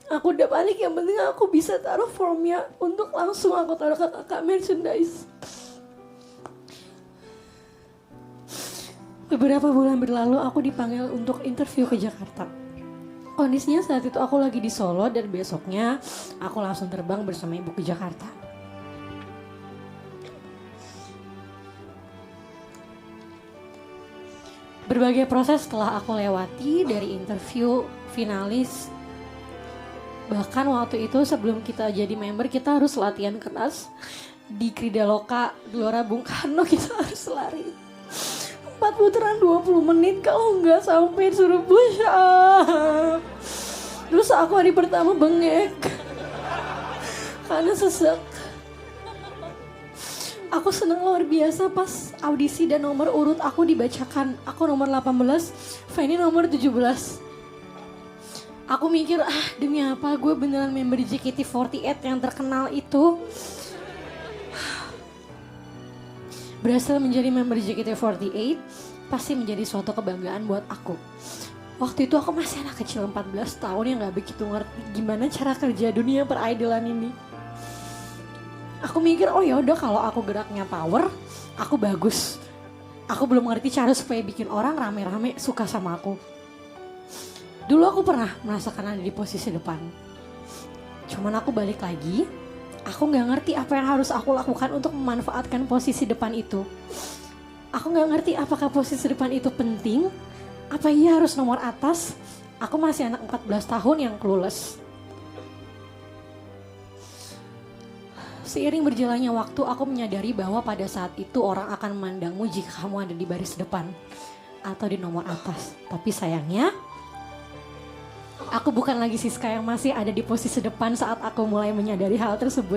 Aku udah panik, yang penting aku bisa taruh formnya untuk langsung aku taruh ke kakak merchandise. Beberapa bulan berlalu aku dipanggil untuk interview ke Jakarta. Kondisinya saat itu aku lagi di Solo dan besoknya aku langsung terbang bersama ibu ke Jakarta. Berbagai proses telah aku lewati dari interview, finalis. Bahkan waktu itu sebelum kita jadi member kita harus latihan keras. Di Kridaloka, Gelora Bung Karno kita harus lari 4 putaran 20 menit kalau nggak sampai suruh push up. Terus aku hari pertama bengek karena sesek. Aku seneng luar biasa pas audisi dan nomor urut aku dibacakan. Aku nomor 18, Fanny nomor 17. Aku mikir, demi apa gue beneran member JKT48 yang terkenal itu. Berhasil menjadi member JKT48 pasti menjadi suatu kebanggaan buat aku. Waktu itu aku masih anak kecil 14 tahun yang gak begitu ngerti gimana cara kerja dunia peridolan ini. Aku mikir, oh yaudah kalau aku geraknya power, aku bagus. Aku belum ngerti cara supaya bikin orang rame-rame suka sama aku. Dulu aku pernah merasakan ada di posisi depan. Cuman aku balik lagi, aku gak ngerti apa yang harus aku lakukan untuk memanfaatkan posisi depan itu. Aku gak ngerti apakah posisi depan itu penting, apa iya harus nomor atas. Aku masih anak 14 tahun yang clueless. Seiring berjalannya waktu, aku menyadari bahwa pada saat itu orang akan memandangmu jika kamu ada di baris depan atau di nomor atas. Tapi sayangnya, aku bukan lagi Siska yang masih ada di posisi depan saat aku mulai menyadari hal tersebut.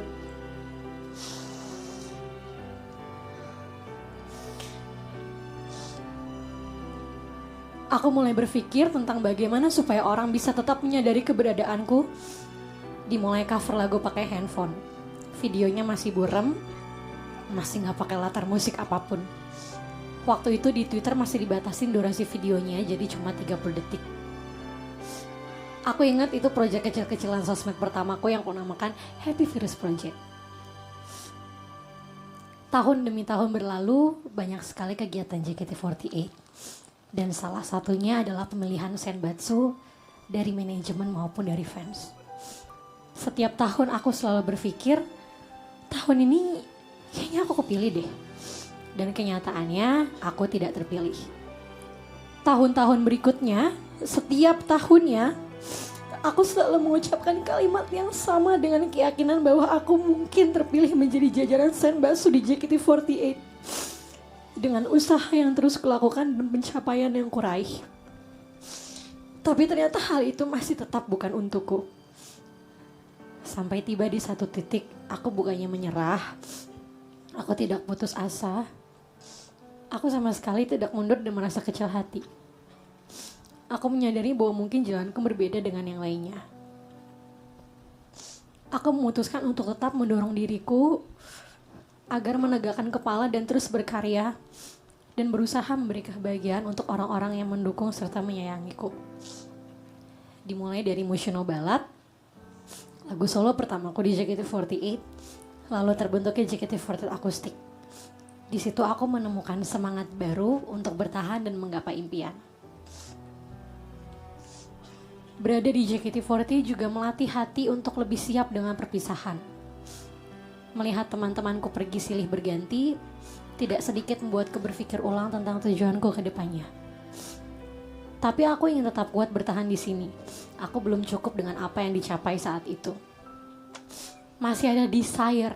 Aku mulai berpikir tentang bagaimana supaya orang bisa tetap menyadari keberadaanku. Dimulai cover lagu pakai handphone. Videonya masih buram, masih gak pakai latar musik apapun. Waktu itu di Twitter masih dibatasin durasi videonya, jadi cuma 30 detik. Aku ingat itu proyek kecil-kecilan sosmed pertamaku yang aku namakan Happy Virus Project. Tahun demi tahun berlalu, banyak sekali kegiatan JKT48. Dan salah satunya adalah pemilihan senbatsu dari manajemen maupun dari fans. Setiap tahun aku selalu berpikir, tahun ini kayaknya aku kepilih deh. Dan kenyataannya aku tidak terpilih. Tahun-tahun berikutnya, setiap tahunnya, aku selalu mengucapkan kalimat yang sama dengan keyakinan bahwa aku mungkin terpilih menjadi jajaran senbatsu di JKT48. Dengan usaha yang terus kulakukan dan pencapaian yang kuraih. Tapi ternyata hal itu masih tetap bukan untukku. Sampai tiba di satu titik, aku bukannya menyerah. Aku tidak putus asa. Aku sama sekali tidak mundur dan merasa kecil hati. Aku menyadari bahwa mungkin jalanku berbeda dengan yang lainnya. Aku memutuskan untuk tetap mendorong diriku agar menegakkan kepala dan terus berkarya dan berusaha memberi kebahagiaan untuk orang-orang yang mendukung serta menyayangiku. Dimulai dari Mushono Ballad, lagu solo pertamaku di JKT48, lalu terbentuknya JKT48 Akustik. Di situ aku menemukan semangat baru untuk bertahan dan menggapai impian. Berada di JKT48 juga melatih hati untuk lebih siap dengan perpisahan. Melihat teman-temanku pergi silih berganti, tidak sedikit membuatku berpikir ulang tentang tujuanku ke depannya. Tapi aku ingin tetap kuat bertahan di sini. Aku belum cukup dengan apa yang dicapai saat itu. Masih ada desire,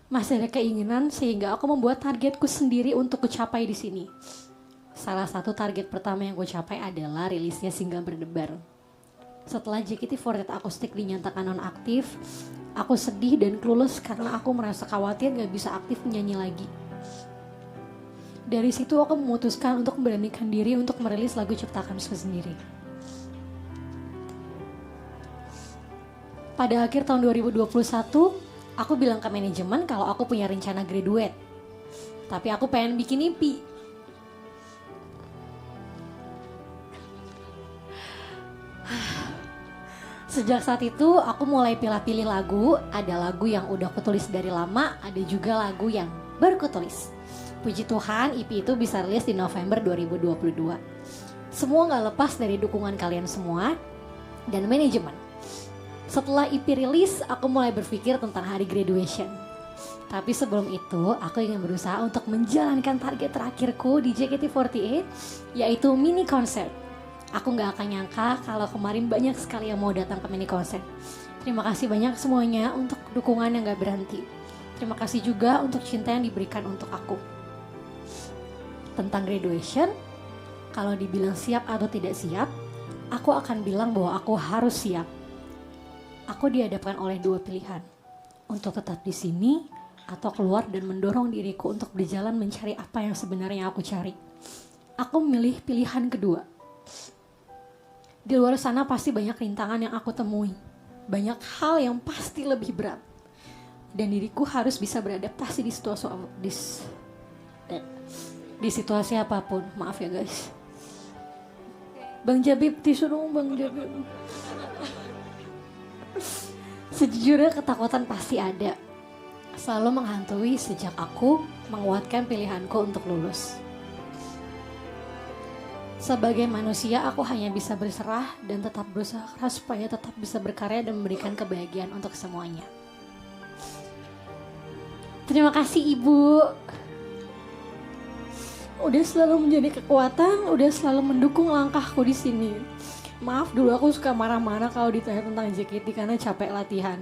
masih ada keinginan sehingga aku membuat targetku sendiri untuk kucapai di sini. Salah satu target pertama yang ku capai adalah rilisnya single Berdebar. Setelah JKT48 Akustik dinyatakan nonaktif, aku sedih dan clueless karena aku merasa khawatir gak bisa aktif menyanyi lagi. Dari situ aku memutuskan untuk memberanikan diri untuk merilis lagu ciptaanku sendiri. Pada akhir tahun 2021, aku bilang ke manajemen kalau aku punya rencana graduate. Tapi aku pengen bikin EP. Sejak saat itu aku mulai pilih-pilih lagu. Ada lagu yang udah kutulis dari lama, ada juga lagu yang baru kutulis. Puji Tuhan EP itu bisa rilis di November 2022. Semua gak lepas dari dukungan kalian semua dan manajemen. Setelah EP rilis, aku mulai berpikir tentang hari graduation. Tapi sebelum itu, aku ingin berusaha untuk menjalankan target terakhirku di JKT48, yaitu mini konser. Aku gak akan nyangka kalau kemarin banyak sekali yang mau datang ke mini konser. Terima kasih banyak semuanya untuk dukungan yang gak berhenti. Terima kasih juga untuk cinta yang diberikan untuk aku. Tentang graduation, kalau dibilang siap atau tidak siap, aku akan bilang bahwa aku harus siap. Aku dihadapkan oleh dua pilihan, untuk tetap di sini atau keluar dan mendorong diriku untuk berjalan mencari apa yang sebenarnya aku cari. Aku memilih pilihan kedua. Di luar sana pasti banyak rintangan yang aku temui, banyak hal yang pasti lebih berat, dan diriku harus bisa beradaptasi di situasi apapun. Maaf ya guys. Bang Jabib, tisu dong Bang Jabib. Sejujurnya ketakutan pasti ada. Selalu menghantui sejak aku menguatkan pilihanku untuk lulus. Sebagai manusia, aku hanya bisa berserah dan tetap berusaha keras supaya tetap bisa berkarya dan memberikan kebahagiaan untuk semuanya. Terima kasih Ibu. Udah selalu menjadi kekuatan, udah selalu mendukung langkahku di sini. Maaf dulu aku suka marah-marah kalau ditanya tentang JKT karena capek latihan.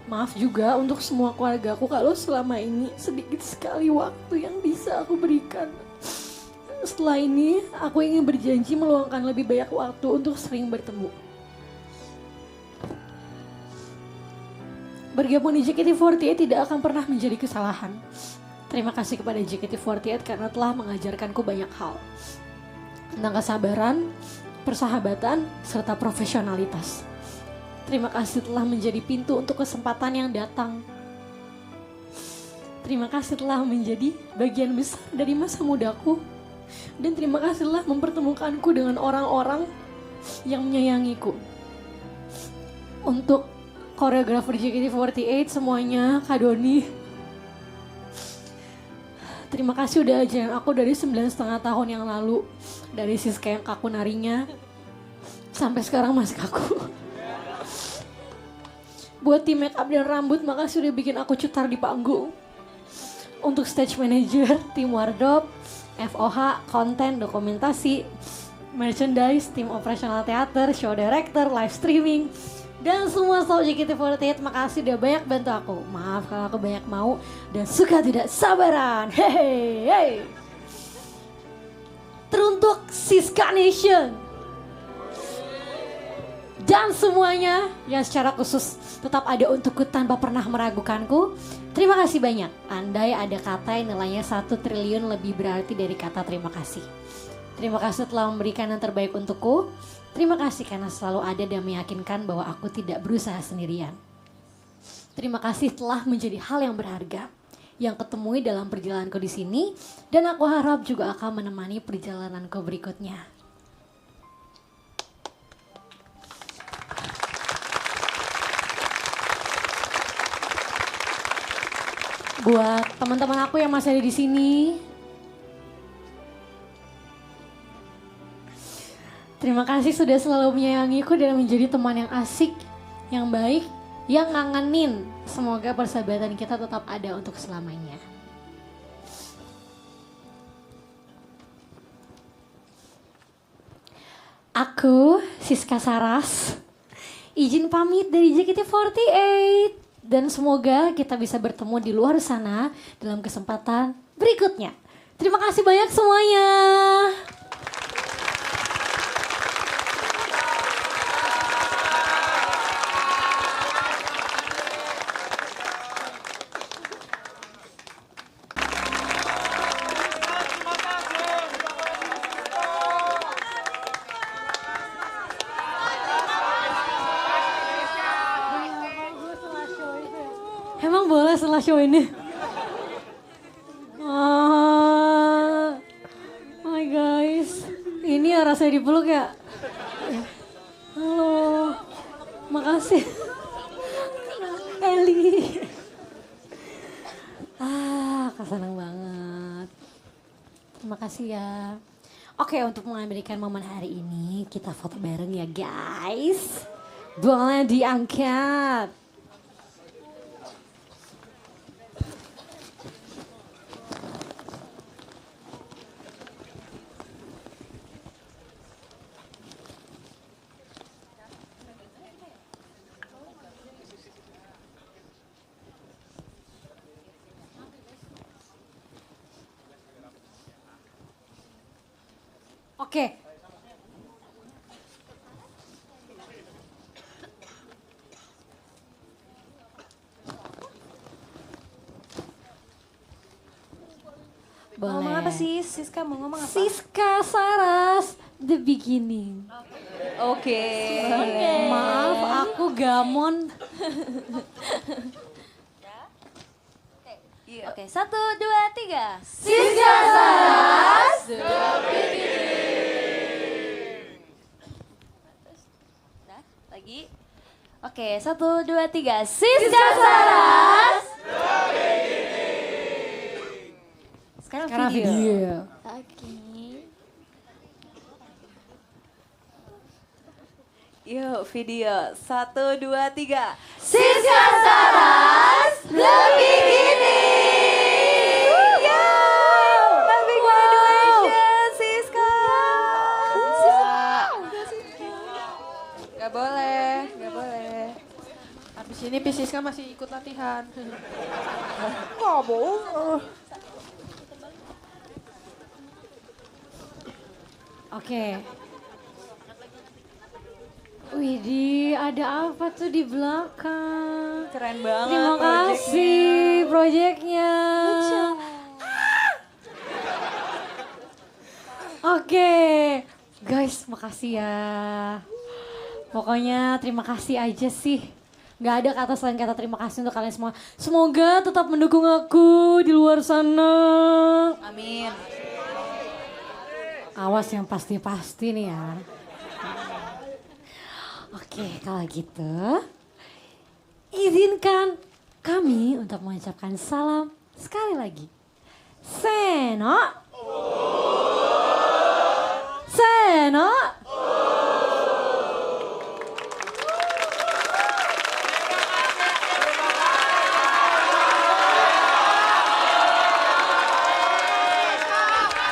Maaf juga untuk semua keluarga aku kalau selama ini sedikit sekali waktu yang bisa aku berikan. Setelah ini, aku ingin berjanji meluangkan lebih banyak waktu untuk sering bertemu. Bergabung di JKT48 tidak akan pernah menjadi kesalahan. Terima kasih kepada JKT48 karena telah mengajarkanku banyak hal. Tentang kesabaran, persahabatan, serta profesionalitas. Terima kasih telah menjadi pintu untuk kesempatan yang datang. Terima kasih telah menjadi bagian besar dari masa mudaku. Dan terima kasihlah mempertemukanku dengan orang-orang yang menyayangiku. Untuk koreografer JKT48 semuanya, Kak Doni, terima kasih udah ajarin aku dari 9,5 tahun yang lalu. Dari Siska yang kaku narinya sampai sekarang masih kaku. Buat tim make up dan rambut, makasih udah bikin aku cutar di panggung. Untuk stage manager, tim wardrobe, FOH, konten, dokumentasi, merchandise, tim operasional teater, show director, live streaming, dan semua staff JKT48, makasih udah banyak bantu aku. Maaf kalau aku banyak mau dan suka tidak sabaran. Hehehe. Teruntuk Siska Nation dan semuanya yang secara khusus tetap ada untukku tanpa pernah meragukanku. Terima kasih banyak. Andai ada kata yang nilainya 1 triliun lebih berarti dari kata terima kasih. Terima kasih telah memberikan yang terbaik untukku. Terima kasih karena selalu ada dan meyakinkan bahwa aku tidak berusaha sendirian. Terima kasih telah menjadi hal yang berharga yang ketemui dalam perjalananku di sini, dan aku harap juga akan menemani perjalananku berikutnya. Buat teman-teman aku yang masih ada di sini, Terima kasih sudah selalu menyayangiku dan menjadi teman yang asik, yang baik, yang ngangenin. Semoga persahabatan kita tetap ada untuk selamanya. Aku, Siska Saras, izin pamit dari JKT48. Dan semoga kita bisa bertemu di luar sana dalam kesempatan berikutnya. Terima kasih banyak semuanya. Emang boleh setelah show ini? Oh my guys, ini ya rasanya dipeluk ya. Halo, makasih. Eli. Kesenang banget. Terima kasih ya. Oke, untuk mengabadikan momen hari ini, kita foto bareng ya guys. Boleh diangkat. Oke. Boleh. Mau ngomong apa sih? Siska mau ngomong apa? Siska Saras, The Beginning. Oke. Maaf, aku gamon. Oke, 1, 2, 3. Siska Saras, lagi. Oke, 1, 2, 3. Siska Saras. Sekarang video. Oke. Yuk video, 1, 2, 3. Siska Saras, The Beginning. Happy graduation, Siska. Gak boleh, gak boleh. Habis ini Siska masih ikut latihan. Gak boleh. Oke. Widih, ada apa tuh di belakang? Keren banget. Terima kasih proyeknya. Oke, guys, makasih ya. Pokoknya terima kasih aja sih. Gak ada kata selain kata terima kasih untuk kalian semua. Semoga tetap mendukung aku di luar sana. Amin. Awas yang pasti-pasti nih ya. Oke, kalau gitu izinkan kami untuk mengucapkan salam sekali lagi. Seno. Seno.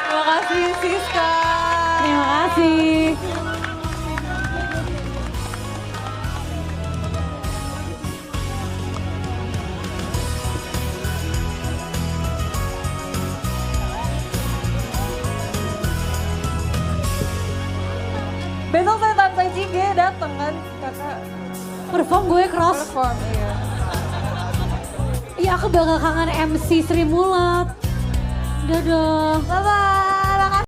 Terima kasih Siska. Terima kasih. Besok saya Tante Jige dateng kan kakak. Perform gue cross. Perform, iya. Iya, aku bakal kangen MC Sri Mulat. Dadah. Bye-bye.